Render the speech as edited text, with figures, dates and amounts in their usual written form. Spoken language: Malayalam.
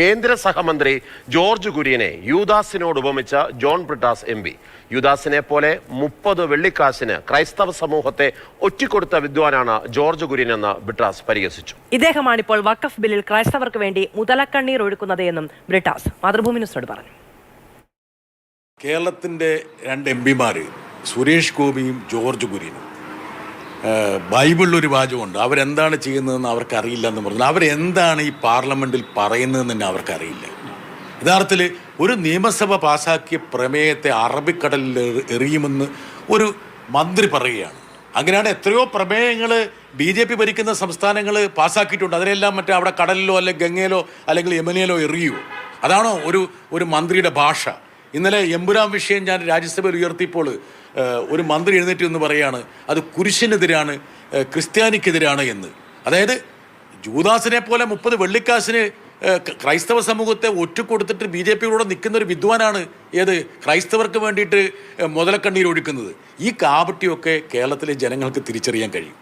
കേന്ദ്ര സഹമന്ത്രി ജോർജ് കുര്യനെ യൂദാസിനോട് ഉപമിച്ച ജോൺ ബ്രിട്ടാസ് MP. യൂദാസിനെ പോലെ 30 വെള്ളിക്കാശിന് ക്രൈസ്തവ സമൂഹത്തെ ഒറ്റിക്കൊടുത്ത വിദ്വാനാണ് ജോർജ് കുര്യൻ എന്ന് ബ്രിട്ടാസ് പരിഹസിച്ചു. ഇദ്ദേഹമാണിപ്പോൾ വഖഫ് ബില്ലിൽ ക്രൈസ്തവർക്ക് വേണ്ടി മുതലക്കണ്ണീർ ഒഴുക്കുന്നത് എന്നും ബ്രിട്ടാസ് മാതൃഭൂമി ന്യൂസിനോട് പറഞ്ഞു. കേരളത്തിൻ്റെ 2 MP സുരേഷ് ഗോപിയും ജോർജ് കുര്യനും ബൈബിളിലൊരു വാചകമുണ്ട്, അവരെന്താണ് ചെയ്യുന്നതെന്ന് അവർക്കറിയില്ല എന്ന് പറഞ്ഞു. അവരെന്താണ് ഈ പാർലമെൻറ്റിൽ പറയുന്നതെന്ന് തന്നെ അവർക്കറിയില്ല. യഥാർത്ഥത്തിൽ ഒരു നിയമസഭ പാസാക്കിയ പ്രമേയത്തെ അറബിക്കടലിൽ എറിയുമെന്ന് ഒരു മന്ത്രി പറയുകയാണ്. അങ്ങനെയാണ് എത്രയോ പ്രമേയങ്ങൾ BJP ഭരിക്കുന്ന സംസ്ഥാനങ്ങൾ പാസ്സാക്കിയിട്ടുണ്ട്. അതിനെല്ലാം മറ്റേ അവിടെ കടലിലോ അല്ലെങ്കിൽ ഗംഗയിലോ അല്ലെങ്കിൽ യമനിലോ എറിയുമോ? അതാണോ ഒരു മന്ത്രിയുടെ ഭാഷ? ഇന്നലെ എമ്പുരാൻ വിഷയം ഞാൻ രാജ്യസഭയിൽ ഉയർത്തിയപ്പോൾ ഒരു മന്ത്രി എഴുന്നേറ്റ് എന്ന് പറയാണ് അത് കുരിശിനെതിരാണ്, ക്രിസ്ത്യാനിക്കെതിരാണ് എന്ന്. അതായത് ജൂദാസിനെ പോലെ 30 വെള്ളിക്കാശിന് ക്രൈസ്തവ സമൂഹത്തെ ഒറ്റുകൊടുത്തിട്ട് BJPയോടെ നിൽക്കുന്ന ഒരു വിദ്വാനാണ് ഏത് ക്രൈസ്തവർക്ക് വേണ്ടിയിട്ട് മുതലക്കണ്ണീർ ഒഴുക്കുന്നത്. ഈ കാപട്യമൊക്കെ കേരളത്തിലെ ജനങ്ങൾക്ക് തിരിച്ചറിയാൻ കഴിയും.